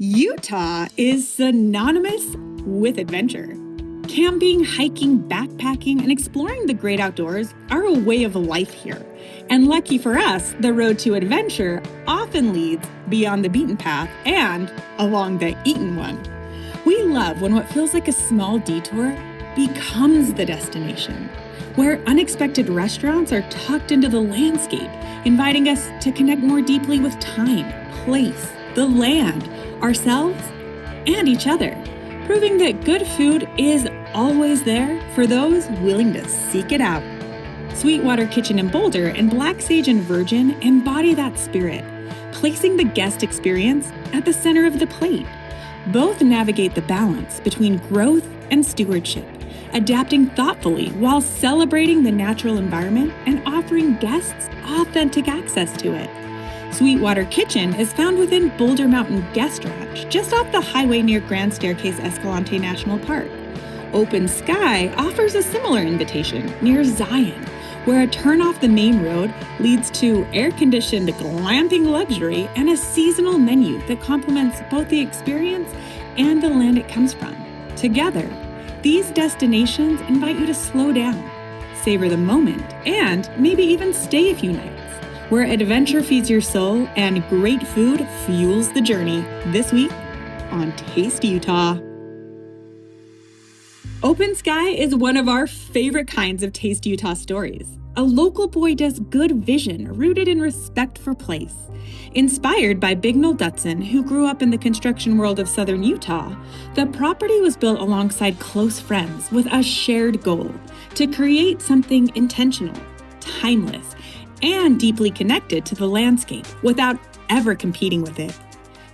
Utah is synonymous with adventure. Camping, hiking, backpacking, and exploring the great outdoors are a way of life here. And lucky for us, the road to adventure often leads beyond the beaten path and along the eaten one. We love when what feels like a small detour becomes the destination, where unexpected restaurants are tucked into the landscape, inviting us to connect more deeply with time, place, the land, ourselves, and each other, proving that good food is always there for those willing to seek it out. Sweetwater Kitchen in Boulder and Black Sage and Virgin embody that spirit, placing the guest experience at the center of the plate. Both navigate the balance between growth and stewardship, adapting thoughtfully while celebrating the natural environment and offering guests authentic access to it. Sweetwater Kitchen is found within Boulder Mountain Guest Ranch, just off the highway near Grand Staircase Escalante National Park. Open Sky offers a similar invitation near Zion, where a turn off the main road leads to air-conditioned glamping luxury and a seasonal menu that complements both the experience and the land it comes from. Together, these destinations invite you to slow down, savor the moment, and maybe even stay a few nights, where adventure feeds your soul and great food fuels the journey. This week on Taste Utah. Open Sky is one of our favorite kinds of Taste Utah stories. A local boy does good vision rooted in respect for place. Inspired by Bignell Dutson, who grew up in the construction world of southern Utah, the property was built alongside close friends with a shared goal to create something intentional, timeless, and deeply connected to the landscape without ever competing with it.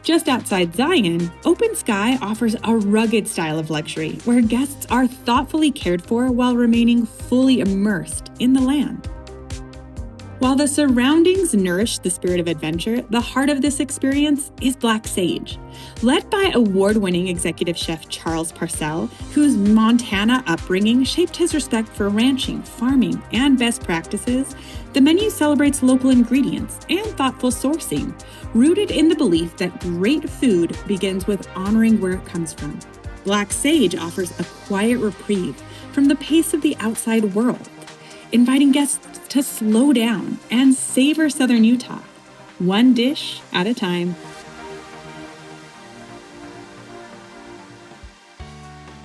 Just outside Zion, Open Sky offers a rugged style of luxury where guests are thoughtfully cared for while remaining fully immersed in the land. While the surroundings nourish the spirit of adventure, the heart of this experience is Black Sage. Led by award-winning executive chef Charles Parcell, whose Montana upbringing shaped his respect for ranching, farming, and best practices, the menu celebrates local ingredients and thoughtful sourcing, rooted in the belief that great food begins with honoring where it comes from. Black Sage offers a quiet reprieve from the pace of the outside world, inviting guests to slow down and savor southern Utah, one dish at a time.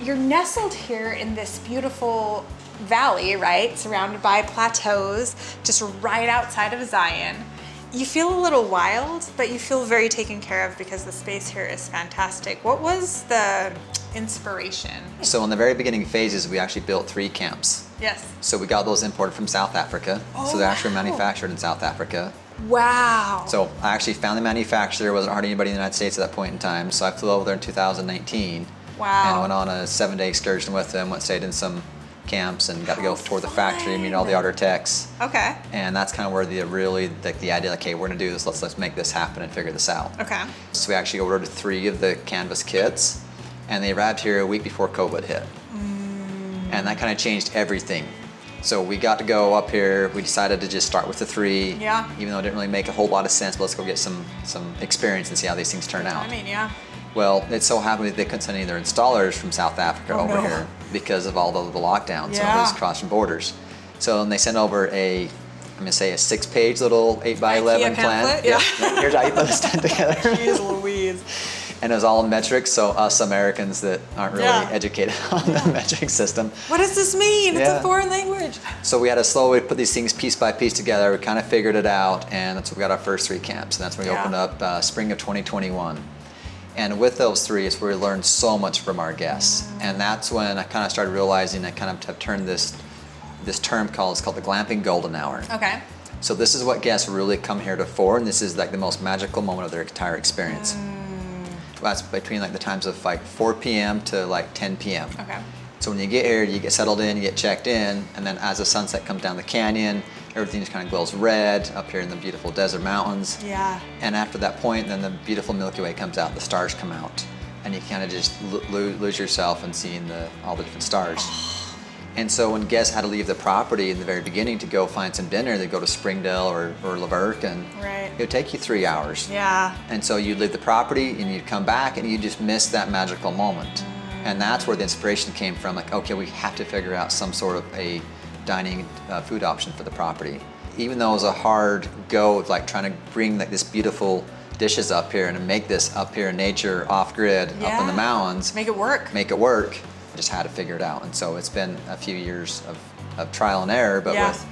You're nestled here in this beautiful valley, right? Surrounded by plateaus, just right outside of Zion. You feel a little wild, but you feel very taken care of because the space here is fantastic. What was the inspiration? So in the very beginning phases, we actually built 3 camps. Yes. So we got those imported from South Africa. So they're actually manufactured in South Africa. Wow. So I actually found the manufacturer, wasn't hardly anybody in the United States at that point in time. So I flew over there in 2019. Wow. And went on a 7-day excursion with them, stayed in some camps and got to go tour the factory, meet all the outer techs. Okay. And that's kind of where the idea, like, hey, we're gonna do this, let's make this happen and figure this out. Okay. So we actually ordered 3 of the canvas kits, and they arrived here a week before COVID hit. And that kind of changed everything. So we got to go up here, we decided to just start with the 3. Yeah. Even though it didn't really make a whole lot of sense, but let's go get some over and see how these things turn out. I mean, yeah. Well, it so happened that they couldn't send any of their installers from South Africa over here because of all the lockdowns. Yeah. So everybody's crossing borders. So then they sent over a 6-page little 8x11 plan. Yeah. Here's how you put this together. Jeez Louise. And it was all in metrics, so us Americans that aren't really educated on the metric system. What does this mean? It's a foreign language. So we had to slowly put these things piece by piece together. We kind of figured it out, and that's when we got our first 3 camps. And that's when we opened up spring of 2021. And with those 3, it's where we learned so much from our guests. And that's when I kind of started realizing I kind of have turned this term it's called the glamping golden hour. Okay. So this is what guests really come here for, and this is like the most magical moment of their entire experience. That's between like the times of like 4 p.m. to like 10 p.m. Okay. So when you get here, you get settled in, you get checked in, and then as the sunset comes down the canyon, everything just kind of glows red up here in the beautiful desert mountains. Yeah. And after that point, then the beautiful Milky Way comes out, the stars come out, and you kind of just lose yourself in seeing all the different stars. And so when guests had to leave the property in the very beginning to go find some dinner, they'd go to Springdale or Laverque, and it would take you 3 hours. Yeah. And so you'd leave the property and you'd come back and you just miss that magical moment. And that's where the inspiration came from, like, okay, we have to figure out some sort of a dining food option for the property. Even though it was a hard go of like trying to bring like this beautiful dishes up here and to make this up here in nature, off-grid, up in the mountains. Make it work. Just had to figure it out. And so it's been a few years of trial and error, but with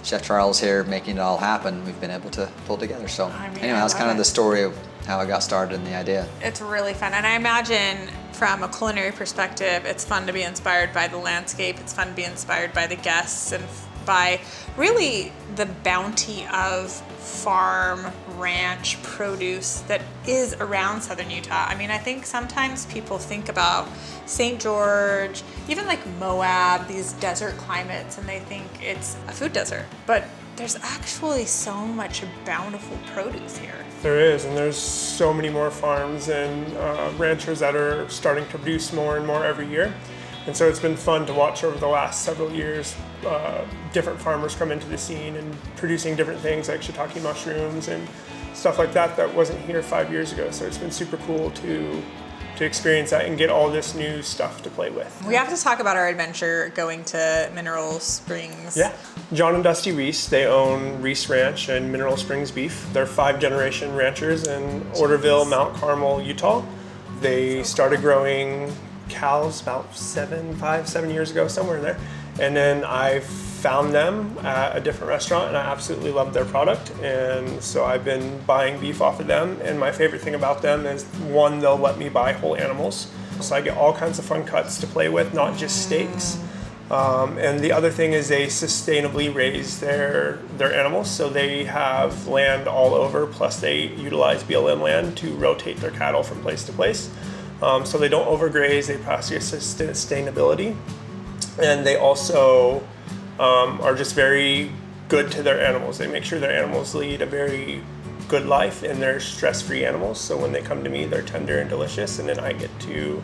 Chef Charles here making it all happen, we've been able to pull together. So anyway, that's kind of the story of how I got started in the idea. It's really fun. And I imagine from a culinary perspective, it's fun to be inspired by the landscape. It's fun to be inspired by the guests and by really the bounty of farm, ranch, produce that is around Southern Utah. I mean, I think sometimes people think about St. George, even like Moab, these desert climates, and they think it's a food desert. But there's actually so much bountiful produce here. There is, and there's so many more farms and ranchers that are starting to produce more and more every year. And so it's been fun to watch over the last several years different farmers come into the scene and producing different things like shiitake mushrooms and stuff like that that wasn't here 5 years ago. So it's been super cool to experience that and get all this new stuff to play with. We have to talk about our adventure going to Mineral Springs. Yeah. John and Dusty Reese, they own Reese Ranch and Mineral Springs Beef. They're 5th-generation ranchers in Orderville, Mount Carmel, Utah. They started growing cows about 7 years ago, somewhere in there. And then I found them at a different restaurant and I absolutely loved their product. And so I've been buying beef off of them. And my favorite thing about them is, one, they'll let me buy whole animals. So I get all kinds of fun cuts to play with, not just steaks. And the other thing is they sustainably raise their animals. So they have land all over, plus they utilize BLM land to rotate their cattle from place to place. So they don't overgraze, they practice sustainability. And they also are just very good to their animals. They make sure their animals lead a very good life and they're stress-free animals. So when they come to me, they're tender and delicious, and then I get to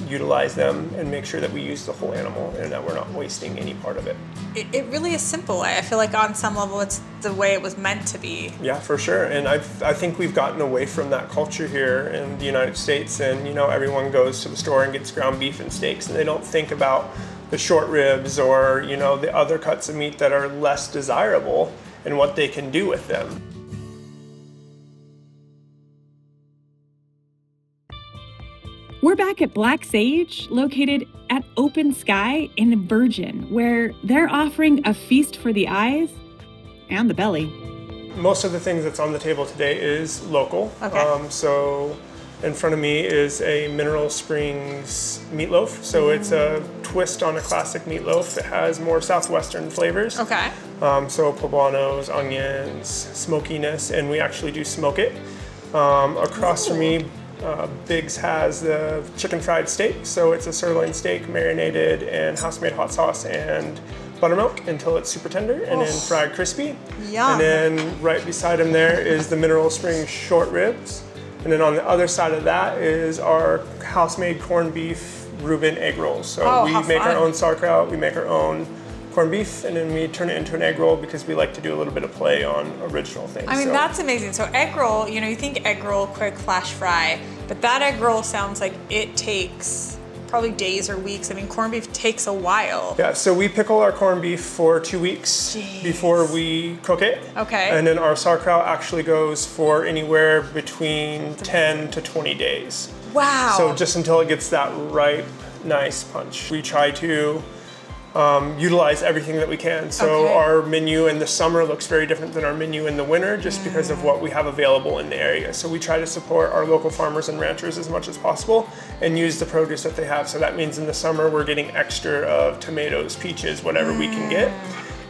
utilize them and make sure that we use the whole animal and that we're not wasting any part of it. It really is simple. I feel like on some level it's the way it was meant to be. Yeah, for sure. And I think we've gotten away from that culture here in the United States, and everyone goes to the store and gets ground beef and steaks, and they don't think about the short ribs or the other cuts of meat that are less desirable and what they can do with them. We're back at Black Sage, located at Open Sky in Virgin, where they're offering a feast for the eyes and the belly. Most of the things that's on the table today is local. Okay. So in front of me is a Mineral Springs meatloaf. So it's a twist on a classic meatloaf. It has more southwestern flavors. Okay. So poblanos, onions, smokiness, and we actually do smoke it. Across from me, Biggs has the chicken fried steak. So it's a sirloin steak marinated in house-made hot sauce and buttermilk until it's super tender and then fried crispy. Yum. And then right beside him there is the Mineral Springs short ribs. And then on the other side of that is our house-made corned beef Reuben egg rolls. So we make our own sauerkraut, we make our own corned beef, and then we turn it into an egg roll because we like to do a little bit of play on original things. I mean, that's amazing. So egg roll, you think egg roll, quick flash fry, but that egg roll sounds like it takes probably days or weeks. I mean, corned beef takes a while. Yeah, so we pickle our corned beef for 2 weeks before we cook it. Okay. And then our sauerkraut actually goes for anywhere between 10 to 20 days. Wow. So just until it gets that right, nice punch. We try to utilize everything that we can. So our menu in the summer looks very different than our menu in the winter just because of what we have available in the area. So we try to support our local farmers and ranchers as much as possible and use the produce that they have. So that means in the summer we're getting extra of tomatoes, peaches, whatever we can get,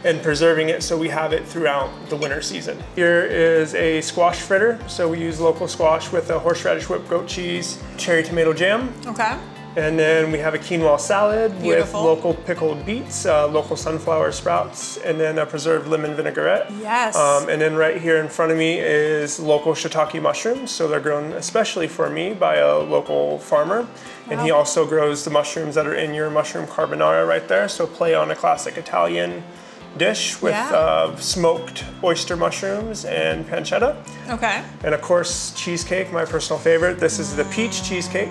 and preserving it so we have it throughout the winter season. Here is a squash fritter. So we use local squash with a horseradish whipped goat cheese, cherry tomato jam. Okay. And then we have a quinoa salad Beautiful. with local pickled beets, local sunflower sprouts, and then a preserved lemon vinaigrette. Yes. And then right here in front of me is local shiitake mushrooms. So they're grown especially for me by a local farmer. And he also grows the mushrooms that are in your mushroom carbonara right there. So play on a classic Italian dish with smoked oyster mushrooms and pancetta. Okay. And of course, cheesecake, my personal favorite. This is the peach cheesecake.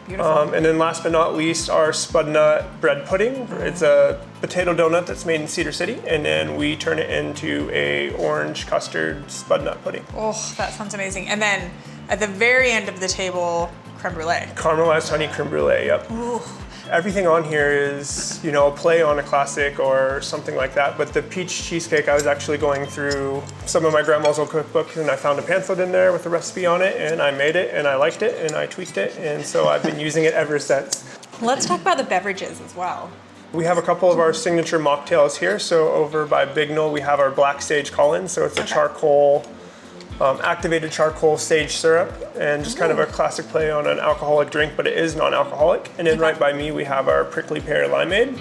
Beautiful. And then last but not least, our spud nut bread pudding. It's a potato donut that's made in Cedar City, and then we turn it into a orange custard spud nut pudding. Oh, that sounds amazing. And then at the very end of the table, creme brulee. Caramelized honey creme brulee, yep. Ooh. Everything on here is, you know, a play on a classic or something like that. But the peach cheesecake, I was actually going through some of my grandma's old cookbook, and I found a pamphlet in there with a recipe on it, and I made it, and I liked it, and I tweaked it, and so I've been using it ever since. Let's talk about the beverages as well. We have a couple of our signature mocktails here. So over by Bignell, we have our Black Sage Collins. So it's a charcoal, activated charcoal sage syrup, and just kind of a classic play on an alcoholic drink, but it is non-alcoholic. And then right by me, we have our prickly pear limeade.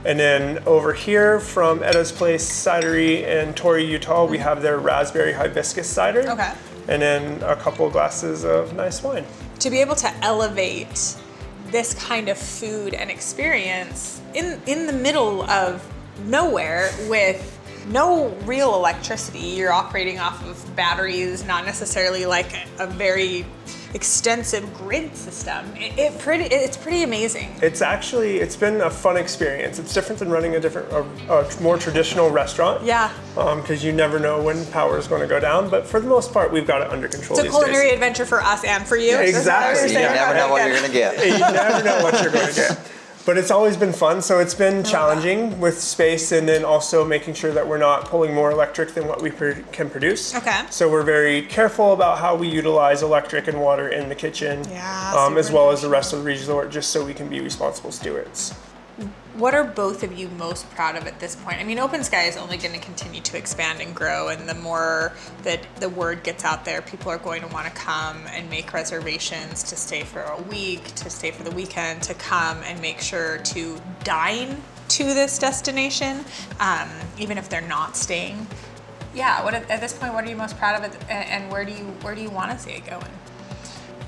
And then over here from Edda's Place Cidery in Torrey, Utah, we have their raspberry hibiscus cider. Okay. And then a couple of glasses of nice wine. To be able to elevate this kind of food and experience in the middle of nowhere with no real electricity. You're operating off of batteries, not necessarily like a very extensive grid system. It's pretty amazing. It's been a fun experience. It's different than running a more traditional restaurant. Yeah. Because you never know when power is going to go down. But for the most part, we've got it under control. It's a culinary adventure for us and for you. Yeah, exactly. You never know what you're going to get. You never know what you're going to get. But it's always been fun, so it's been challenging with space, and then also making sure that we're not pulling more electric than what we can produce. Okay. So we're very careful about how we utilize electric and water in the kitchen, as well as the rest of the resort, just so we can be responsible stewards. What are both of you most proud of at this point? I mean, Open Sky is only going to continue to expand and grow, and the more that the word gets out there, people are going to want to come and make reservations to stay for a week, to stay for the weekend, to come and make sure to dine to this destination, even if they're not staying. Yeah, at this point, what are you most proud of, and where do you want to see it going?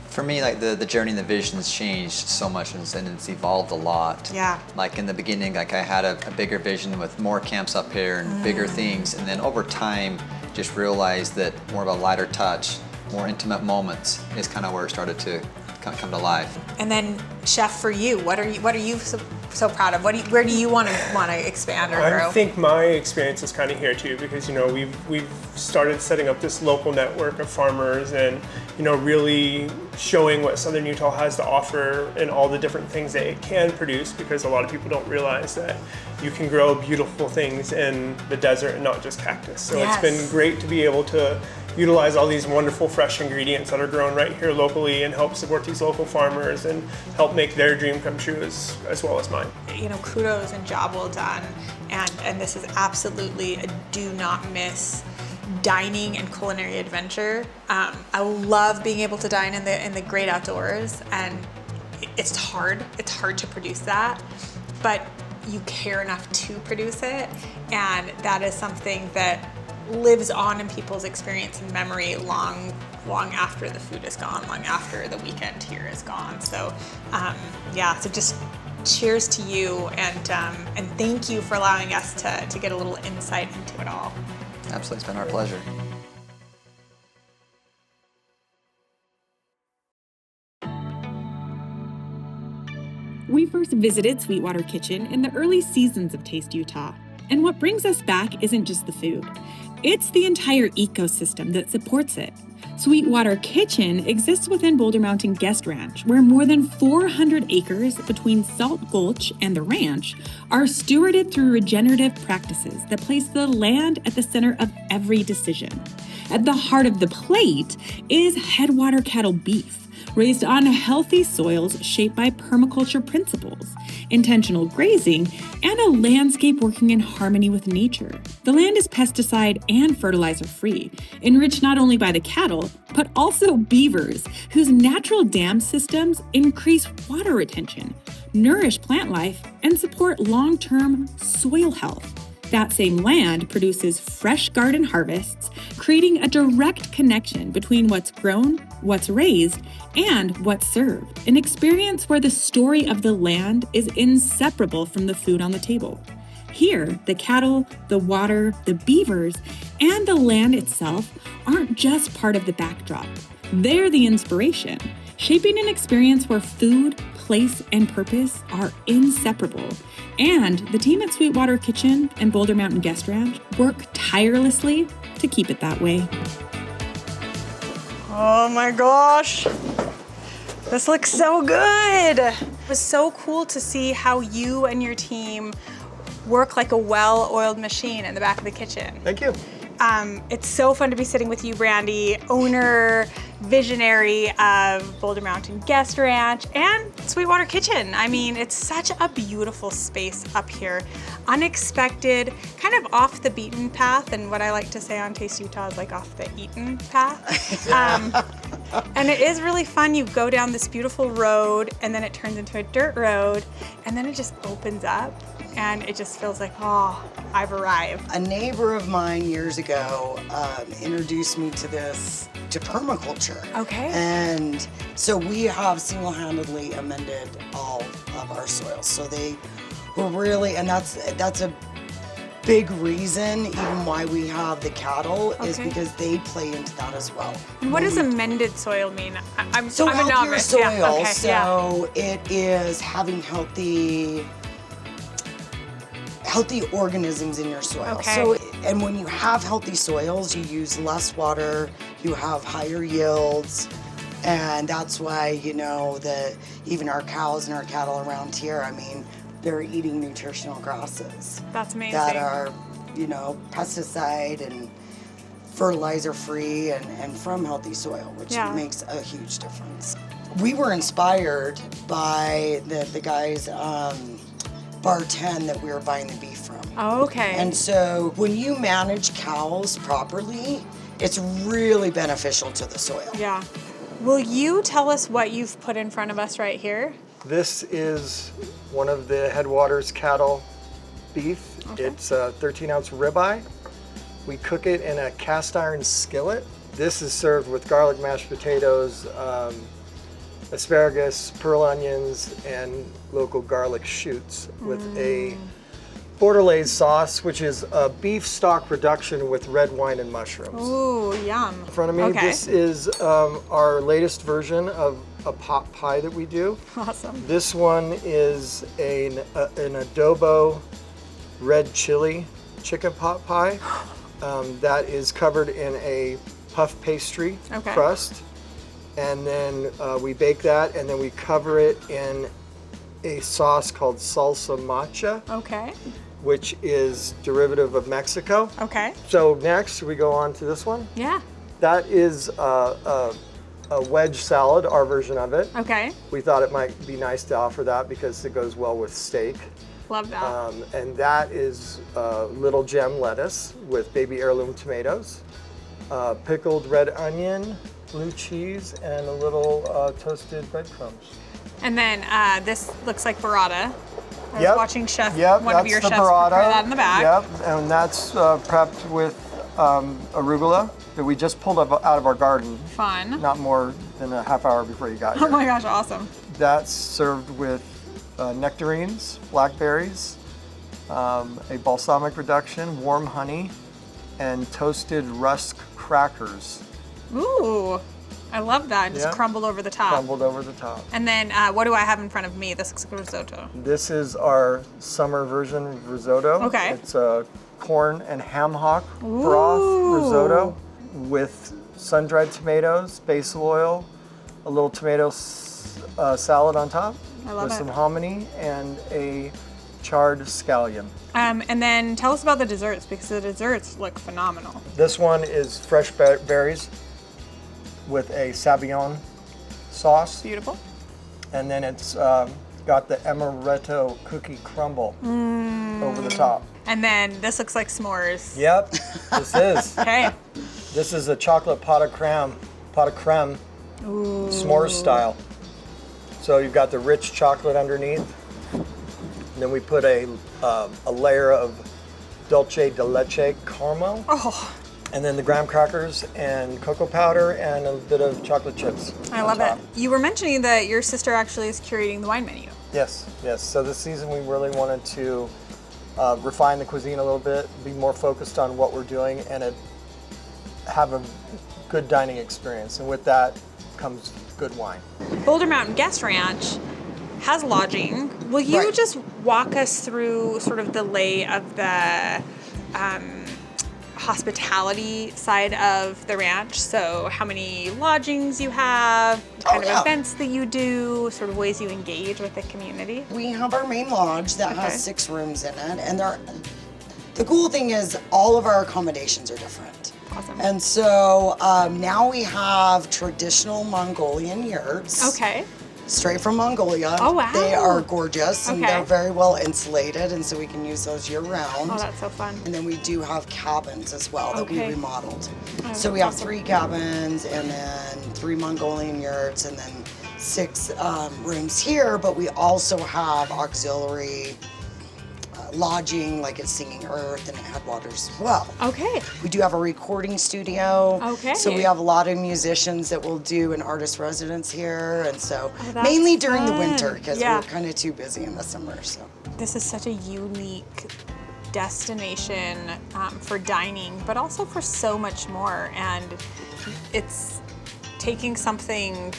For me, like the journey and the vision has changed so much, and it's evolved a lot. Yeah. Like in the beginning, like I had a bigger vision with more camps up here and bigger things, and then over time, just realized that more of a lighter touch, more intimate moments is kind of where it started to come to life. And then, Chef, for you, what are you so proud of? Where do you want to expand or grow? I think my experience is kind of here too, because we've started setting up this local network of farmers, and really showing what Southern Utah has to offer and all the different things that it can produce, because a lot of people don't realize that you can grow beautiful things in the desert and not just cactus. So It's been great to be able to utilize all these wonderful fresh ingredients that are grown right here locally and help support these local farmers and help make their dream come true as well as mine. Kudos and job well done. And this is absolutely a do not miss dining and culinary adventure. I love being able to dine in the great outdoors, and it's hard to produce that, but you care enough to produce it, and that is something that lives on in people's experience and memory long after the food is gone, long after the weekend here is gone. So so just cheers to you, and thank you for allowing us to get a little insight into it all. Absolutely, it's been our pleasure. We first visited Sweetwater Kitchen in the early seasons of Taste Utah. And what brings us back isn't just the food. It's the entire ecosystem that supports it. Sweetwater Kitchen exists within Boulder Mountain Guest Ranch, where more than 400 acres between Salt Gulch and the ranch are stewarded through regenerative practices that place the land at the center of every decision. At the heart of the plate is Headwater cattle beef, raised on healthy soils shaped by permaculture principles. intentional grazing, and a landscape working in harmony with nature. The land is pesticide and fertilizer free, enriched not only by the cattle, but also beavers, whose natural dam systems increase water retention, nourish plant life, and support long-term soil health. That same land produces fresh garden harvests, creating a direct connection between what's grown, what's raised, and what's served. An experience where the story of the land is inseparable from the food on the table. Here, the cattle, the water, the beavers, and the land itself aren't just part of the backdrop. They're the inspiration, shaping an experience where food, place, and purpose are inseparable. And the team at Sweetwater Kitchen and Boulder Mountain Guest Ranch work tirelessly to keep it that way. Oh my gosh, this looks so good. It was so cool to see how you and your team work like a well-oiled machine in the back of the kitchen. Thank you. It's so fun to be sitting with you, Brandy, owner, visionary of Boulder Mountain Guest Ranch and Sweetwater Kitchen. I mean, it's such a beautiful space up here. Unexpected, kind of off the beaten path, and what I like to say on Taste Utah is like off the eaten path. And it is really fun. You go down this beautiful road and then it turns into a dirt road and then it just opens up and it just feels like, oh, I've arrived. A neighbor of mine years ago introduced me to permaculture. Okay. And so we have single-handedly amended all of our soils. So they were really, and that's a big reason even why we have the cattle is because they play into that as well. And what does amended soil mean? I'm So a healthier novice. soil, Yeah. Okay. so it is having healthy organisms in your soil. Okay. So, and when you have healthy soils, you use less water, you have higher yields, and that's why, you know, that even our cows and our cattle around here, I mean, they're eating nutritional grasses. That's amazing. That are, you know, pesticide and fertilizer free and from healthy soil, which makes a huge difference. We were inspired by the guys, Bar 10 that we were buying the beef from. Oh, okay. And so when you manage cows properly, it's really beneficial to the soil. Yeah. Will you tell us what you've put in front of us right here? This is one of the Headwaters cattle beef. Okay. It's a 13-ounce ribeye. We cook it in a cast iron skillet. This is served with garlic mashed potatoes, asparagus, pearl onions, and local garlic shoots with a Bordelaise sauce, which is a beef stock reduction with red wine and mushrooms. Ooh, yum. In front of me, this is our latest version of a pot pie that we do. Awesome. This one is an adobo red chili chicken pot pie that is covered in a puff pastry crust. And then we bake that, and then we cover it in a sauce called salsa macha, which is derivative of Mexico. Okay. So next we go on to this one. Yeah. That is a wedge salad, our version of it. Okay. We thought it might be nice to offer that because it goes well with steak. Love that. And that is little gem lettuce with baby heirloom tomatoes, pickled red onion, blue cheese, and a little toasted breadcrumbs. And then this looks like burrata. I was watching one of your chefs burrata. prepare that in the back. Yep, and that's prepped with arugula that we just pulled up out of our garden. Fun. Not more than a half hour before you got here. Oh my gosh, awesome. That's served with nectarines, blackberries, a balsamic reduction, warm honey, and toasted rusk crackers. Ooh, I love that. Just crumbled over the top. Crumbled over the top. And then what do I have in front of me? This looks like a risotto. This is our summer version of risotto. Okay. It's a corn and ham hock broth risotto with sun-dried tomatoes, basil oil, a little tomato salad on top. I love with it. some hominy and a charred scallion. And then tell us about the desserts, because the desserts look phenomenal. This one is fresh berries with a Sabayon sauce. Beautiful. And then it's got the amaretto cookie crumble over the top. And then this looks like s'mores. Yep, this is. Okay. This is a chocolate pot of creme, s'mores style. So you've got the rich chocolate underneath. And then we put a layer of dulce de leche caramel. Oh, And then the graham crackers and cocoa powder and a bit of chocolate chips. I love it. You were mentioning that your sister actually is curating the wine menu. Yes, yes. So this season we really wanted to refine the cuisine a little bit, be more focused on what we're doing, and have a good dining experience. And with that comes good wine. Boulder Mountain Guest Ranch has lodging. Will you Right. just walk us through sort of the lay of the hospitality side of the ranch? So how many lodgings you have, kind of yeah. events that you do, sort of ways you engage with the community? We have our main lodge that Okay. has 6 rooms in it, and the cool thing is all of our accommodations are different. Awesome. And so now we have traditional Mongolian yurts. Okay. Straight from Mongolia. Oh, wow. They are gorgeous and Okay. they're very well insulated, and so we can use those year round. Oh, that's so fun. And then we do have cabins as well that we Okay. remodeled. Oh, So we that's have awesome. 3 cabins and then 3 Mongolian yurts and then 6 rooms here, but we also have auxiliary lodging, like at Singing Earth and Headwaters as well. Okay. We do have a recording studio. Okay. So we have a lot of musicians that will do an artist residence here, and so that's mainly during the fun. winter because Yeah. we're kind of too busy in the summer. So This is such a unique destination for dining, but also for so much more. And it's taking something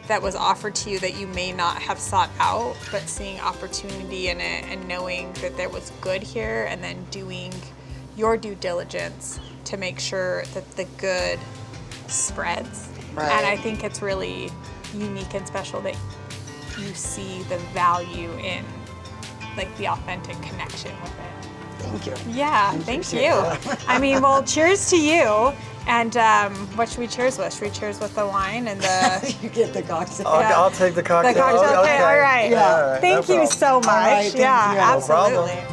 that was offered to you that you may not have sought out, but seeing opportunity in it and knowing that there was good here, and then doing your due diligence to make sure that the good spreads. Right. And I think it's really unique and special that you see the value in like the authentic connection with it. thank you. Yeah, thank appreciate you. that. I mean, well, cheers to you. And what should we cheers with? Should we cheers with the wine and the You get the cocktail. Yeah. I'll take the cocktail. the cocktail? Okay, all right. Yeah. All right, Thank no you problem. so much. right, thank yeah, you. No absolutely. problem.